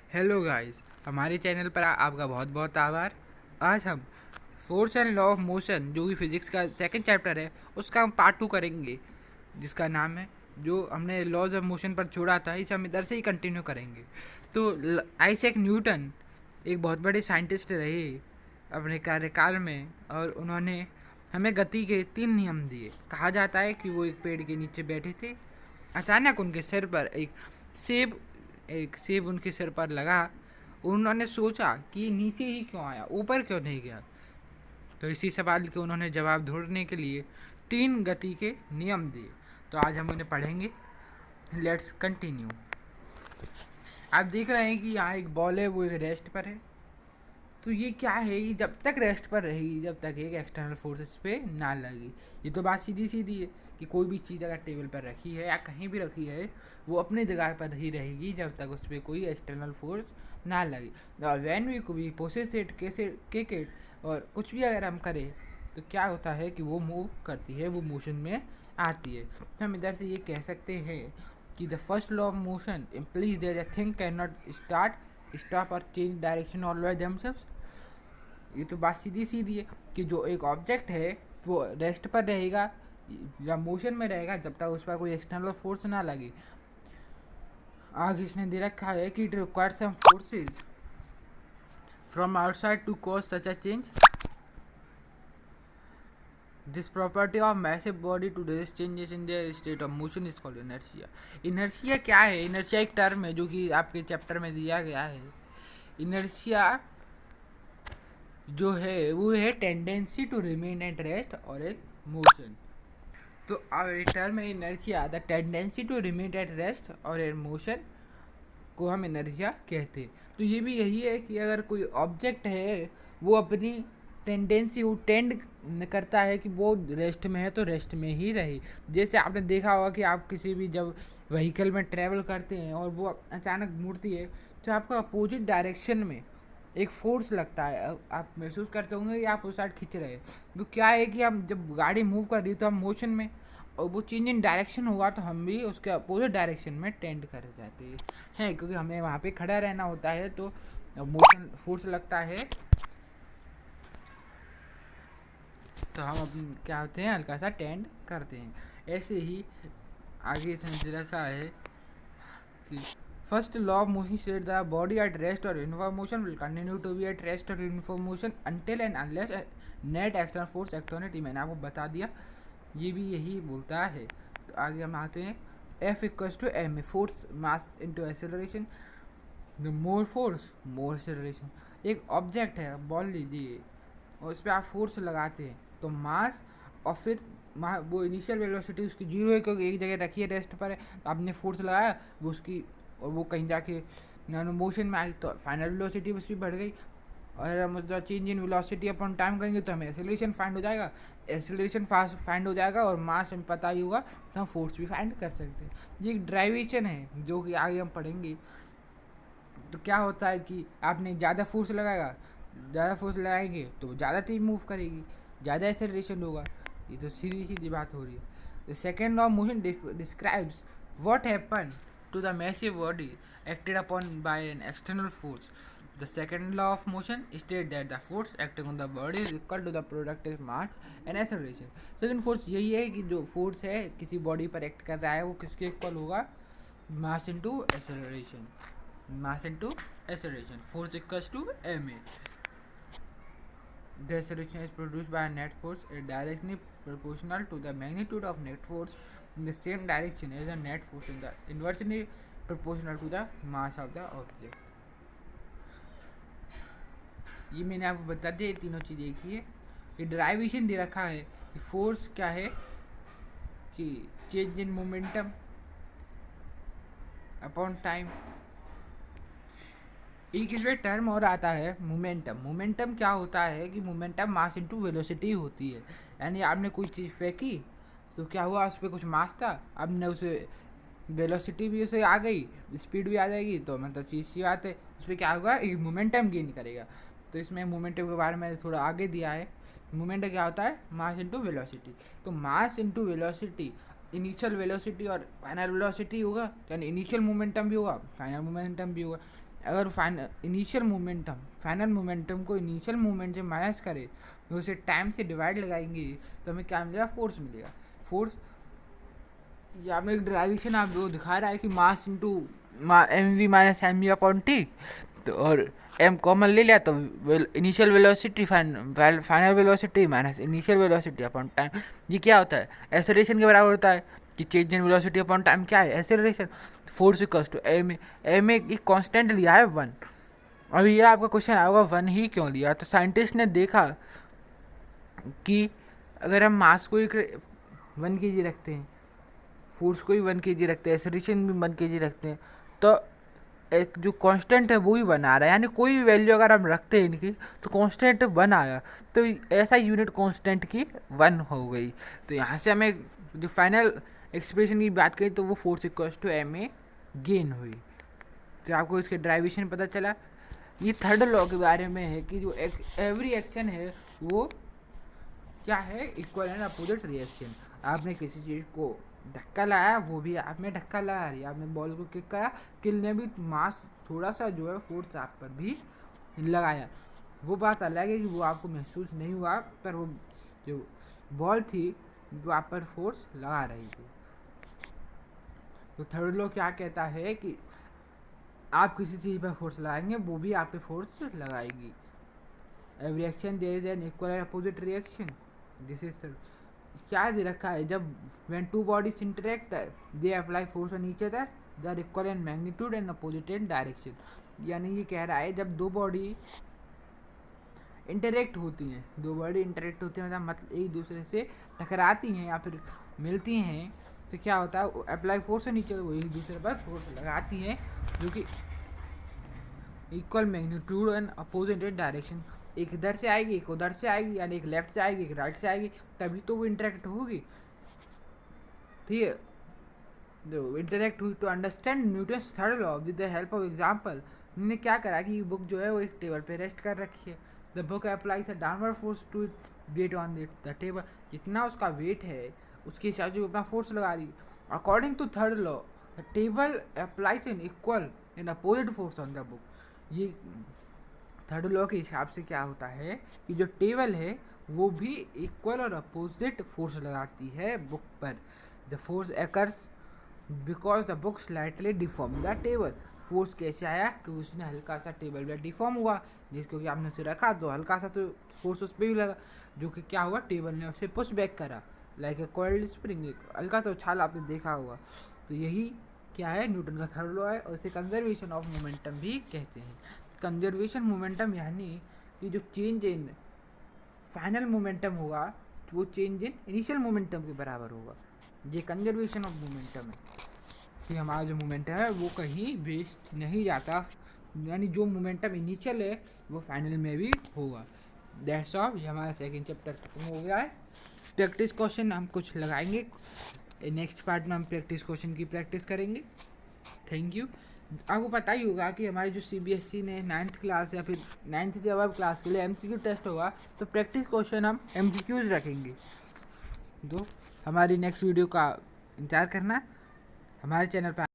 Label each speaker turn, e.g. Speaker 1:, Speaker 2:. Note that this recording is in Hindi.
Speaker 1: हेलो गाइस, हमारे चैनल पर आपका बहुत बहुत आभार। आज हम force and law of motion जो कि फिजिक्स का सेकंड चैप्टर है उसका हम पार्ट 2 करेंगे, जिसका नाम है जो हमने लॉज ऑफ मोशन पर छोड़ा था इसे हम इधर से ही कंटिन्यू करेंगे। तो आइजैक न्यूटन एक बहुत बड़े साइंटिस्ट रहे अपने कार्यकाल में, और उन्होंने हमें गति के 3 नियम दिए। कहा जाता है कि वो एक पेड़ के नीचे बैठे थे, अचानक उनके सिर पर सेब एक सेब उनके सिर पर लगा। उन्होंने सोचा कि नीचे ही क्यों आया, ऊपर क्यों नहीं गया। तो इसी सवाल के उन्होंने जवाब ढूंढने के लिए 3 गति के नियम दिए। तो आज हम उन्हें पढ़ेंगे। Let's continue. आप देख रहे हैं कि यहाँ एक बॉल है, वो एक रेस्ट पर है। तो ये क्या है, ये जब तक रेस्ट पर रहेगी जब तक एक एक्सटर्नल फोर्सेस पे ना लगी। ये तो बात सीधी सीधी है कि कोई भी चीज़ अगर टेबल पर रखी है या कहीं भी रखी है वो अपनी जगह पर ही रहेगी जब तक उस पर कोई एक्सटर्नल फोर्स ना लगे। वैन वी प्रोसेस इट कैसे किक इट और कुछ भी अगर हम करें तो क्या होता है कि वो मूव करती है, वो मोशन में आती है। हम इधर से ये कह सकते हैं कि the first law of motion implies that a thing can not stop और चेंज डायरेक्शन ऑलवेज देमसेल्व्स। ये तो बात सीधी सीधी है कि जो एक ऑब्जेक्ट है वो रेस्ट पर रहेगा या मोशन में रहेगा जब तक उस पर कोई एक्सटर्नल फोर्स ना लगे। आगे इसने दे रखा है कि it requires some forces from outside to cause such a change. This property of massive body to resist changes in their state of motion is called inertia. Inertia क्या है? इनर्शिया एक टर्म है जो कि आपके चैप्टर में दिया गया है। इनर्शिया जो है वो है tendency to remain at rest और एक मोशन। तो टर्म है inertia, the tendency to remain at rest और एट मोशन को हम इनर्शिया कहते हैं। तो ये भी यही है कि अगर कोई ऑब्जेक्ट है वो अपनी टेंडेंसी वो टेंड करता है कि वो रेस्ट में है तो रेस्ट में ही रहे। जैसे आपने देखा होगा कि आप किसी भी जब व्हीकल में ट्रैवल करते हैं और वो अचानक मुड़ती है तो आपका अपोजिट डायरेक्शन में एक फोर्स लगता है। आप महसूस करते होंगे कि आप उस साइड खींच रहे हैं। तो क्या है कि हम जब गाड़ी मूव कर रही है तो हम मोशन में, और वो चेंज इन डायरेक्शन होगा तो हम भी उसके अपोजिट डायरेक्शन में टेंड कर जाते हैं, क्योंकि हमें वहाँ पे खड़ा रहना होता है तो मोशन फोर्स लगता है। तो हम अपन क्या होते हैं, हल्का सा टेंड करते हैं। ऐसे ही आगे इसने रखा है कि first law of motion states the body at rest or uniform motion will continue to be at rest or uniform motion until and unless a net external force act on it। मैंने आपको बता दिया, ये भी यही बोलता है। तो आगे हम आते हैं F equals to M, force mass into acceleration. The more force more acceleration. एक ऑब्जेक्ट है, बॉल लीजिए और उस पर आप फोर्स लगाते हैं तो मास और फिर वो इनिशियल वेलोसिटी उसकी जीरो है क्योंकि एक जगह रखी है रेस्ट पर है, आपने फोर्स लगाया वो उसकी और वो कहीं जाके मोशन में आई तो फाइनल वेलोसिटी उसकी बढ़ गई। और हम उसका change in velocity upon time करेंगे तो हमें एक्सेलरेशन फाइंड हो जाएगा। एक्सेलरेशन फास्ट फाइंड हो जाएगा और मास हमें पता ही होगा तो हम फोर्स भी फाइंड कर सकते हैं। ये एक ड्राइवेशन है जो कि आगे हम पढ़ेंगे। तो क्या होता है कि आपने ज़्यादा फोर्स लगाएंगे तो ज़्यादा तेज मूव करेगी, ज़्यादा एक्सेलरेशन होगा। ये तो सीधी सीधी बात हो रही है। The second law of motion describes what happen to the massive body acted upon by an external force. The second law of motion states that the force acting on the body is equal to the productive mass and acceleration. Second force यही है कि जो फोर्स है किसी बॉडी पर एक्ट कर रहा है वो किसके इक्वल होगा, mass into acceleration. Mass into acceleration, force equals to ma। The acceleration is produced by a net force directly proportional to the magnitude of net force in the same direction as the net force in the inversely proportional to the mass of the object। ये मैंने आपको बता दिया, ये तीनों चीज़ एक ही है। ये ड्राइवेशन दे रखा है कि फोर्स क्या है कि change in momentum upon time. एक इसमें टर्म और आता है मोमेंटम। मोमेंटम क्या होता है कि मोमेंटम मास इनटू वेलोसिटी होती है। यानी आपने कोई चीज़ फेंकी तो क्या हुआ, उस पर कुछ मास था, आपने उसे वेलोसिटी भी उसे आ गई, स्पीड भी आ जाएगी, तो मतलब चीज़ सी बात है उस पर क्या होगा, एक मोमेंटम गेन करेगा। तो इसमें मोमेंटम के बारे में थोड़ा आगे दिया है। मोमेंटम क्या होता है, मास इंटू वेलोसिटी। तो mass into velocity, initial velocity और फाइनल वेलोसिटी होगा, यानी इनिशियल मोमेंटम भी होगा फाइनल मोमेंटम भी होगा। अगर फाइनल मोमेंटम को इनिशियल मोमेंट से माइनस करें तो उसे टाइम से डिवाइड लगाएंगे तो हमें क्या मिलेगा, फोर्स मिलेगा। फोर्स या में एक ड्राइवेशन आप जो दिखा रहा है कि mass into M V minus M V upon T, तो और एम कॉमन ले लिया तो initial velocity final velocity minus initial velocity upon time. ये क्या होता है, एक्सेलरेशन के बराबर होता है कि change in velocity upon time क्या है, acceleration. Force equals to M एक कांस्टेंट लिया है 1। अभी ये आपका क्वेश्चन आएगा 1 ही क्यों लिया, तो साइंटिस्ट ने देखा कि अगर हम मास को 1 kg रखते हैं, फोर्स को भी 1 kg रखते हैं, एक्सेलरेशन भी 1 kg रखते हैं, तो एक जो कांस्टेंट है वो भी 1 आ रहा है। यानी कोई भी वैल्यू अगर हम रखते हैं इनकी तो कांस्टेंट 1 आया, तो ऐसा यूनिट कांस्टेंट की 1 हो गई। तो यहाँ से हमें जो फाइनल एक्सप्रेशन की बात करें तो वो force equals to M again हुई। तो आपको इसके ड्राइवेशन पता चला। ये थर्ड लॉ के बारे में है कि जो एवरी एक्शन है वो क्या है, इक्वल एंड अपोजिट रिएक्शन। आपने किसी चीज़ को धक्का लाया, वो भी आप में धक्का लगा रही है। आपने बॉल को किक करा, किल ने भी मास थोड़ा सा जो है फोर्स आप पर भी लगाया। वो बात अलग है कि वो आपको महसूस नहीं हुआ, पर वो जो बॉल थी जो आप पर फोर्स लगा रही थी। तो थर्ड लॉ क्या कहता है कि आप किसी चीज़ पर फोर्स लगाएंगे वो भी आप पे फोर्स लगाएगी। Every action there is an equal and opposite reaction. This is क्या दे रखा है, जब when two bodies interact they apply force on each other they are equal in magnitude and opposite in direction. यानी ये कह रहा है जब दो बॉडी इंटरेक्ट होती हैं, मतलब एक दूसरे से टकराती हैं या फिर मिलती हैं, तो क्या होता है, apply force on each other, वो एक दूसरे पर फोर्स लगाती हैं जो कि equal magnitude and opposite in direction. एक इधर से आएगी, एक उधर से आएगी, यानी एक लेफ्ट से आएगी, एक राइट से आएगी, तभी तो वो इंटरेक्ट होगी। ठीक है, जो इंटरेक्ट हुई। To understand Newton's third law with the help of example, हमने क्या करा कि बुक जो है वो एक टेबल पे रेस्ट कर रखी है। The book applies a downward force to weight on the table, जितना उसका वेट है उसके हिसाब से वो अपना फोर्स लगा रही। According to third law the table applies an equal and opposite force on the book. ये थर्ड लॉ के हिसाब से क्या होता है कि जो टेबल है वो भी इक्वल और अपोजिट फोर्स लगाती है बुक पर। The force acres because the book slightly deform the table. Force कैसे आया कि उसने हल्का सा टेबल पर डिफॉर्म हुआ, जिसको कि आपने उसे रखा तो हल्का सा तो फोर्स उस पर भी लगा, जो कि क्या हुआ, टेबल ने उसे पुश बैक करा लाइक ए कॉइल्ड स्प्रिंग, हल्का सा उछाल आपने देखा होगा। तो यही क्या है, न्यूटन का थर्ड लॉ है, और इसे कंजर्वेशन ऑफ मोमेंटम भी कहते हैं। कंजर्वेशन मोमेंटम यानी कि जो चेंज इन फाइनल मोमेंटम होगा तो वो चेंज इन इनिशियल मोमेंटम के बराबर होगा। ये कंजर्वेशन ऑफ मोमेंटम है कि हमारा जो मोमेंटम है वो कहीं वेस्ट नहीं जाता, यानी जो मोमेंटम इनिशियल है वो फाइनल में भी होगा। दैट्स ऑल, ये हमारा सेकंड चैप्टर खत्म हो गया है। प्रैक्टिस क्वेश्चन हम कुछ लगाएंगे, नेक्स्ट पार्ट में हम प्रैक्टिस क्वेश्चन की प्रैक्टिस करेंगे। Thank you. आपको पता ही होगा कि हमारी जो CBSE ने 9th क्लास या फिर 9th से अब क्लास के लिए MCQ टेस्ट होगा, तो प्रैक्टिस क्वेश्चन हम MCQs रखेंगे। तो हमारी नेक्स्ट वीडियो का इंतजार करना, हमारे चैनल पर